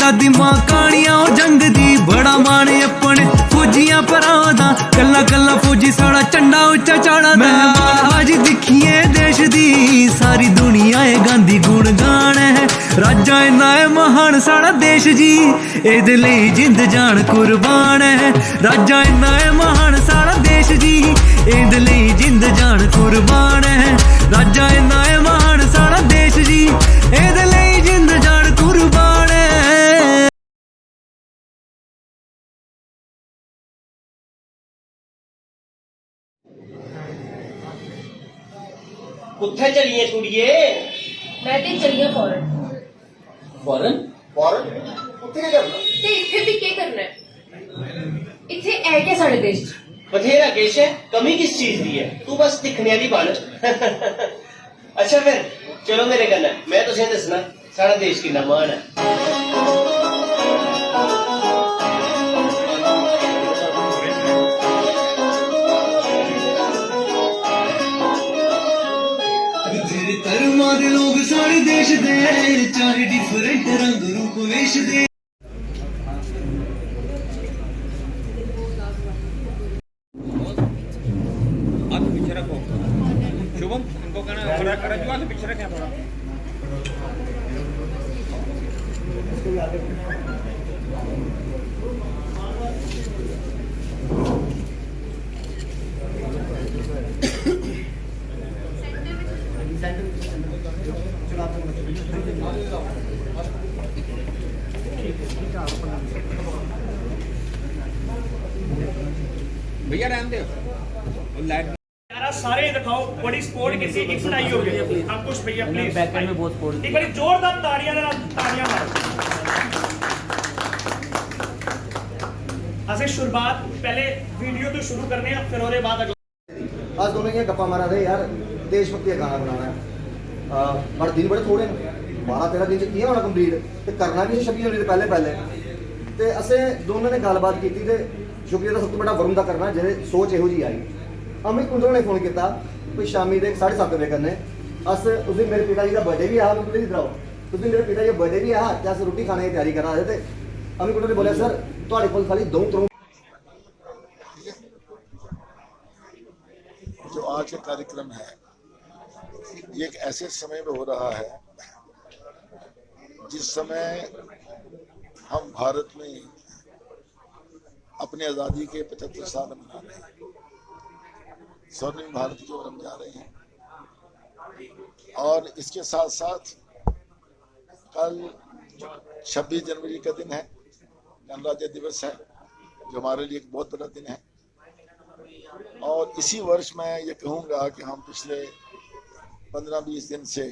दादी मां कहानियां जंग दी बड़ा मान अपने फौजियां परादा कल्ला कल्ला फौजी साड़ा झंडा उच्चा चाड़ा आज दिखिए देश दी सारी दुनिया है गांधी गुण गान है राजा इन्ना है महान साड़ा देश जी एदे लई जिंद जान कुर्बान है राजा इन्ना है महान साड़ा देश जी एदे लई जिंद जान कुर्बान है राजा इन्ना है महान साड़ा देश जी एदे लई जिंद जान कुर्बान है। कुत्थे चलिए कुड़िए? मैं ते चलिए फॉरन। फॉरन? फॉरन? कुत्थे क्या करना? ते इत्थे भी क्या करना है? इत्थे है क्या साढ़े देश च? बथेरा केश है, कमी किस चीज दी है? तू बस दिखने वाली बन। अच्छा फिर चलो मेरे कन्नै, मैं तुसें दसना साढ़ा देश किन्ना महान है। लोग सारे देश दे चाहे डिफरेंट रंग रूप वेश दे आप पीछे रखो शुभम इनको कहना खड़ा करा जो आगे पीछे रखें थोड़ा भैया रहने दो लाइट यार सारे दिखाओ बड़ी स्पोर्ट किसी एक सुनाई हो गई आप कुछ भैया प्लीज बैकएंड में बहुत स्पोर्ट एक बार जोरदार तालियां मारो। असि शुरुआत पहले वीडियो तो शुरू करने हैं फिर और बाद आज दोनों ये गप्पा मारा थे यार देशभक्ति का गाना बनाना है पर दिन बड़े थोड़े 12-13 दिन किया होना कंप्लीट तो करना भी 26 जनवरी से पहले तो असें दोनों ने गलबात की तो शुक्रिया तो सब तो बड़ा वरुण का करना जेह्दे सोच यहो जी आई। अमित कुंडल ने फोन किया कोई शामी के 7:30 बजे कन्नै अस उस दिन मेरे पिता जी का बर्थडे भी है प्लीज इधर आओ उस दिन मेरे पिता जी का बर्थडे भी है तो अस रोटी खाने की तैयारी करा रहे थे। अमित कुंडल ने बोला सर तुहाडे कोल खाली 2-3 जो आज का कार्यक्रम है ये एक ऐसे समय में हो रहा है जिस समय हम भारत में अपनी आज़ादी के 75 साल मना रहे हैं, स्वर्णिम भारत की ओर हम जा रहे हैं और इसके साथ साथ कल 26 जनवरी का दिन है, गणराज्य दिवस है जो हमारे लिए एक बहुत बड़ा दिन है। और इसी वर्ष मैं ये कहूँगा कि हम पिछले 15-20 दिन से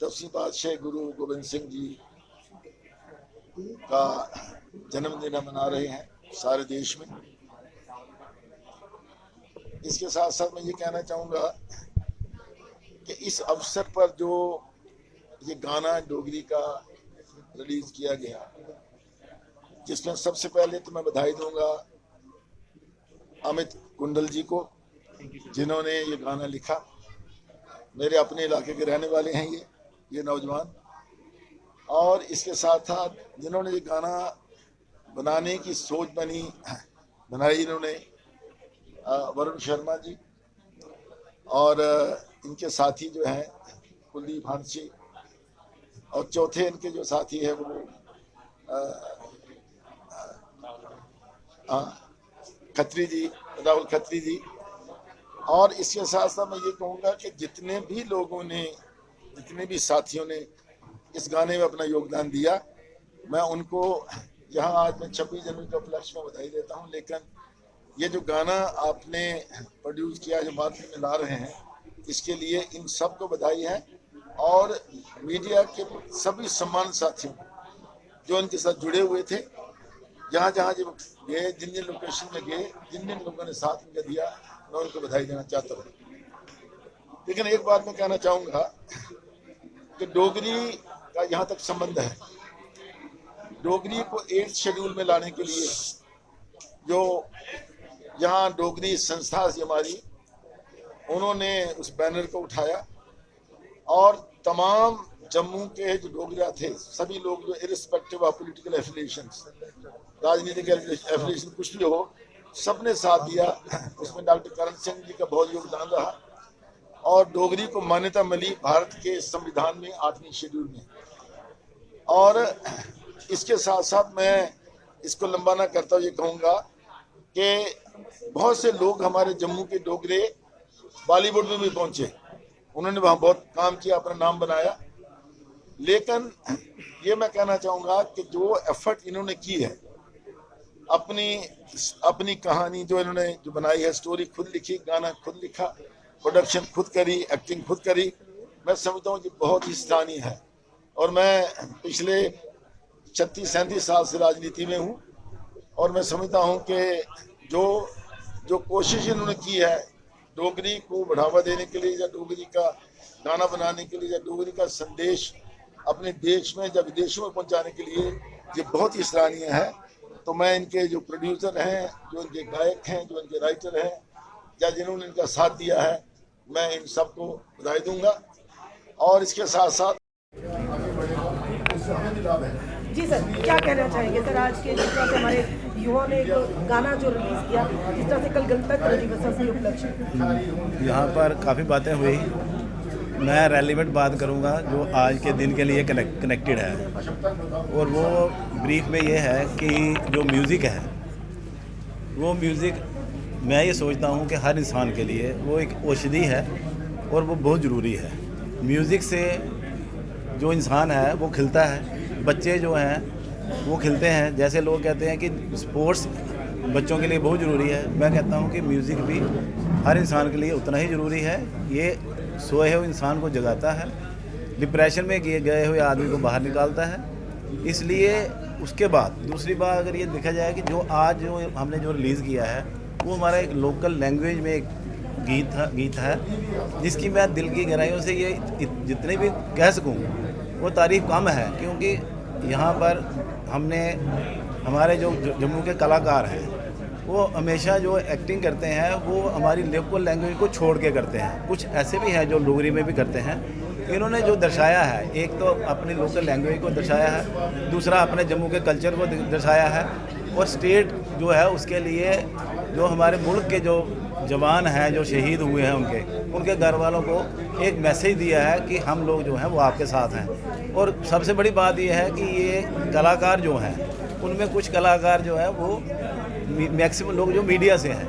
10वीं पातशाही गुरु गोविंद सिंह जी का जन्मदिन मना रहे हैं सारे देश में। इसके साथ साथ मैं ये कहना चाहूँगा कि इस अवसर पर जो ये गाना डोगरी का रिलीज किया गया जिसमें सबसे पहले तो मैं बधाई दूंगा अमित कुंडल जी को जिन्होंने ये गाना लिखा। मेरे अपने इलाके के रहने वाले हैं ये नौजवान और इसके साथ साथ जिन्होंने ये गाना बनाने की सोच बनाई इन्होंने वरुण शर्मा जी और इनके साथी जो हैं कुलदीप हांसी और चौथे इनके जो साथी है वो खत्री जी राहुल खत्री जी। और इसके साथ साथ मैं ये कहूँगा कि जितने भी लोगों ने जितने भी साथियों ने इस गाने में अपना योगदान दिया मैं उनको यहाँ आज मैं 26 जनवरी के उपलक्ष्य में बधाई देता हूँ। लेकिन ये जो गाना आपने प्रोड्यूस किया जो मार्केट में ला रहे हैं इसके लिए इन सबको बधाई है और मीडिया के सभी सम्मान साथियों जो इनके साथ जुड़े हुए थे जहाँ जहाँ जब गए जिन जिन लोकेशन में गए जिन जिन लोगों ने साथ इनका दिया मैं उनको बधाई देना चाहता हूँ। लेकिन एक बात मैं कहना चाहूँगा कि डोगरी का यहाँ तक संबंध है, डोगरी को 8th शेड्यूल में लाने के लिए जो यहाँ डोगरी संस्था थी हमारी उन्होंने उस बैनर को उठाया और तमाम जम्मू के जो डोगरा थे, सभी लोग जो इरिस्पेक्टिव ऑफ पॉलिटिकल एफिलिएशंस, राजनीतिक एफिलिएशन कुछ भी हो, सबने साथ दिया। उसमें डॉक्टर करण सिंह जी का बहुत योगदान रहा और डोगरी को मान्यता मिली भारत के संविधान में 8वीं शेड्यूल में। और इसके साथ साथ मैं इसको लंबा ना करता हुए ये कहूँगा कि बहुत से लोग हमारे जम्मू के डोगरे बॉलीवुड में भी पहुंचे, उन्होंने वहाँ बहुत काम किया, अपना नाम बनाया। लेकिन ये मैं कहना चाहूँगा कि जो एफर्ट इन्होंने की है, अपनी कहानी जो इन्होंने जो बनाई है, स्टोरी खुद लिखी, गाना खुद लिखा, प्रोडक्शन खुद करी, एक्टिंग खुद करी, मैं समझता हूँ कि बहुत ही सराहनीय है। और मैं पिछले 36-37 साल से राजनीति में हूँ और मैं समझता हूँ कि जो कोशिश इन्होंने की है डोगरी को बढ़ावा देने के लिए, या डोगरी का गाना बनाने के लिए, या डोगरी का संदेश अपने देश में या विदेशों में पहुंचाने के लिए, ये बहुत ही सराहनीय है। तो मैं इनके जो प्रोड्यूसर हैं, जो इनके गायक हैं, जो इनके राइटर हैं, या जिन्होंने इनका साथ दिया है, मैं इन सबको बधाई दूंगा। और इसके साथ साथ जी सर, क्या कहना चाहेंगे सर, आज के जिस तरह से हमारे युवाओं ने एक गाना जो रिलीज किया, जिस तरह से कल गणतंत्र दिवस से उपलक्ष्य, यहाँ पर काफ़ी बातें हुई। मैं रेलिवेंट बात करूँगा जो आज के दिन के लिए कनेक्टेड है, और वो ब्रीफ में ये है कि जो म्यूज़िक है, वो म्यूज़िक मैं ये सोचता हूँ कि हर इंसान के लिए वो एक औषधि है और वो बहुत ज़रूरी है। म्यूज़िक से जो इंसान है वो खिलता है, बच्चे जो हैं वो खिलते हैं। जैसे लोग कहते हैं कि स्पोर्ट्स बच्चों के लिए बहुत ज़रूरी है, मैं कहता हूँ कि म्यूज़िक भी हर इंसान के लिए उतना ही ज़रूरी है। ये सोए हुए इंसान को जगाता है, डिप्रेशन में गए हुए आदमी को बाहर निकालता है। इसलिए उसके बाद दूसरी बात अगर ये देखा जाए कि जो आज जो हमने जो रिलीज़ किया है वो हमारा एक लोकल लैंग्वेज में एक गीत है जिसकी मैं दिल की गहराइयों से ये जितने भी कह सकूँ वो तारीफ़ कम है, क्योंकि यहाँ पर हमारे जो जम्मू के कलाकार हैं वो हमेशा जो एक्टिंग करते हैं वो हमारी लोकल लैंग्वेज को छोड़ के करते हैं। कुछ ऐसे भी हैं जो डोगरी में भी करते हैं। इन्होंने जो दर्शाया है, एक तो अपनी लोकल लैंग्वेज को दर्शाया है, दूसरा अपने जम्मू के कल्चर को दर्शाया है, और स्टेट जो है उसके लिए जो हमारे मुल्क के जो जवान हैं जो शहीद हुए हैं उनके घर वालों को एक मैसेज दिया है कि हम लोग जो हैं वो आपके साथ हैं। और सबसे बड़ी बात यह है कि ये कलाकार जो हैं उनमें कुछ कलाकार जो है वो मैक्सिमम लोग जो मीडिया से हैं,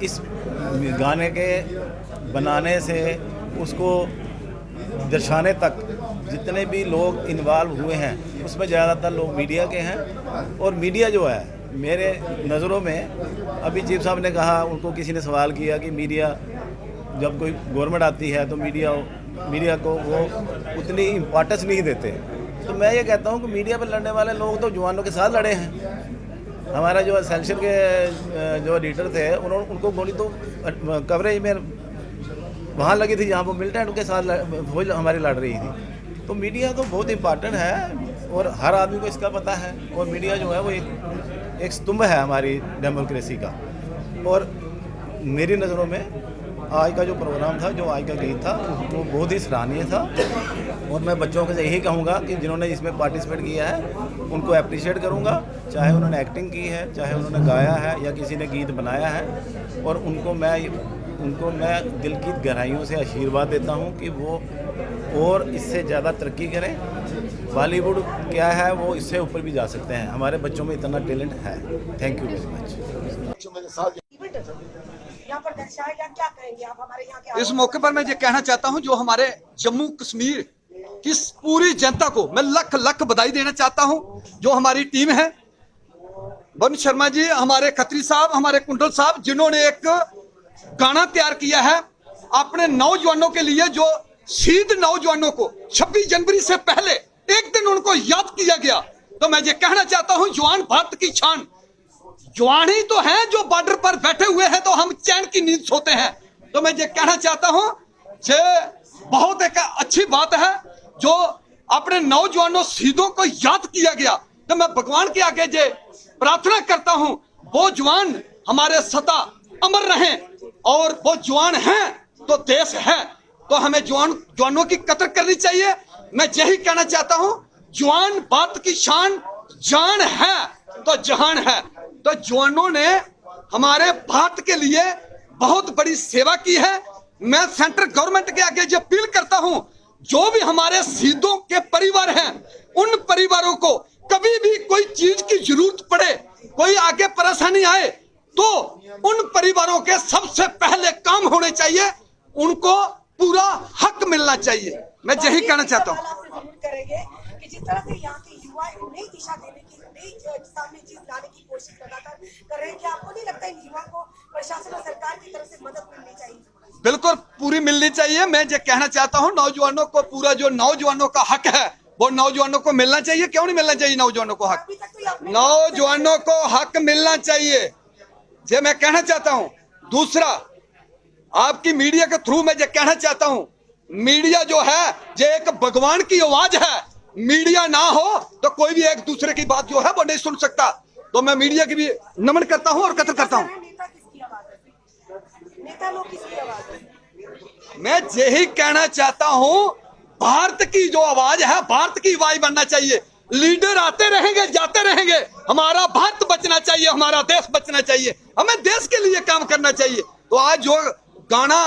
इस गाने के बनाने से उसको दर्शाने तक जितने भी लोग इन्वॉल्व हुए हैं उसमें ज़्यादातर लोग मीडिया के हैं। और मीडिया जो है मेरे नज़रों में, अभी चीफ साहब ने कहा, उनको किसी ने सवाल किया कि मीडिया जब कोई गवर्नमेंट आती है तो मीडिया को वो उतनी इम्पोर्टेंस नहीं देते। तो मैं ये कहता हूँ कि मीडिया पर लड़ने वाले लोग तो जवानों के साथ लड़े हैं। हमारा जो एसेंशियल के जो एडिटर थे उनको गोली तो कवरेज में वहाँ लगी थी जहाँ वो मिलिटेंट उनके साथ वो हमारी लड़ रही थी। तो मीडिया तो बहुत इम्पॉर्टेंट है और हर आदमी को इसका पता है। और मीडिया जो है वो एक स्तंभ है हमारी डेमोक्रेसी का। और मेरी नज़रों में आज का जो प्रोग्राम था, जो आज का गीत था, वो बहुत ही सराहनीय था। और मैं बच्चों को यही कहूँगा कि जिन्होंने इसमें पार्टिसिपेट किया है उनको अप्रिशिएट करूँगा, चाहे उन्होंने एक्टिंग की है, चाहे उन्होंने गाया है या किसी ने गीत बनाया है। और उनको मैं दिल की गहराइयों से आशीर्वाद देता हूँ कि वो और इससे ज़्यादा तरक्की करें। बॉलीवुड क्या है वो इससे ऊपर भी जा सकते हैं। हमारे बच्चों में इतना टैलेंट है। Thank you very much. यहाँ पर दर्शाया गया, क्या कहेंगे आप हमारे यहाँ के? इस मौके पर मैं ये कहना चाहता हूँ, जो हमारे जम्मू कश्मीर की पूरी जनता को मैं लख लख बधाई देना चाहता हूँ। जो हमारी टीम है, वरुण शर्मा जी, हमारे खत्री साहब, हमारे कुंडल साहब, जिन्होंने एक गाना तैयार किया है अपने नौजवानों के लिए, जो शहीद नौजवानों को 26 जनवरी से पहले एक दिन उनको याद किया गया। तो मैं ये कहना चाहता हूँ, जवान भारत की शान, जवान ही तो हैं जो बॉर्डर पर बैठे हुए हैं तो हम चैन की नींद सोते हैं। तो मैं ये कहना चाहता हूँ, ये बहुत एक अच्छी बात है जो अपने नौजवानों शहीदों को याद किया गया। तो मैं भगवान के आगे ये प्रार्थना करता हूँ, वो जवान हमारे सदा अमर रहें, और वो जवान हैं तो देश है। तो हमें जवानों की कदर करनी चाहिए। मैं यही कहना चाहता हूं, जवान बात की शान, जान है तो जहान है। तो जवानों ने हमारे भारत के लिए बहुत बड़ी सेवा की है। मैं सेंट्रल गवर्नमेंट के आगे ये अपील करता हूं, जो भी हमारे शहीदों के परिवार हैं, उन परिवारों को कभी भी कोई चीज की जरूरत पड़े, कोई आगे परेशानी आए, तो उन परिवारों के सबसे पहले काम होने चाहिए, उनको पूरा हक मिलना चाहिए। मैं यही कहना चाहता हूँ। करेंगे कि जिस तरह से यहाँ के युवा नई दिशा देने की, नई सामने चीज लाने की कोशिश लगातार कर रहे हैं, कि आपको नहीं लगता इन युवा को प्रशासन और सरकार की तरफ से मदद मिलनी चाहिए? बिल्कुल पूरी मिलनी चाहिए। मैं ये कहना चाहता हूँ, नौजवानों को पूरा जो नौजवानों का हक है वो नौजवानों को मिलना चाहिए। क्यों नहीं मिलना चाहिए नौजवानों को हक? नौजवानों को हक मिलना चाहिए, ये मैं कहना चाहता हूं। दूसरा, आपकी मीडिया के थ्रू मैं ये कहना चाहता हूं, मीडिया जो है ये एक भगवान की आवाज है। मीडिया ना हो तो कोई भी एक दूसरे की बात जो है वो नहीं सुन सकता। तो मैं मीडिया की भी नमन करता हूं और कदर करता हूं। नेता लोग किसकी आवाज है? मैं यही कहना चाहता हूं, भारत की जो आवाज है, भारत की आवाज बनना चाहिए। लीडर आते रहेंगे, जाते रहेंगे, हमारा भारत बचना चाहिए, हमारा देश बचना चाहिए, हमें देश के लिए काम करना चाहिए। तो आज जो गाना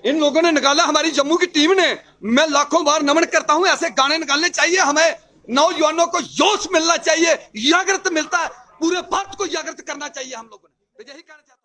इन लोगों ने निकाला, हमारी जम्मू की टीम ने, मैं लाखों बार नमन करता हूं। ऐसे गाने निकालने चाहिए, हमें नौजवानों को जोश मिलना चाहिए, जागृत मिलता है, पूरे भारत को जागृत करना चाहिए हम लोगों ने। तो यही कहना चाहता हूं।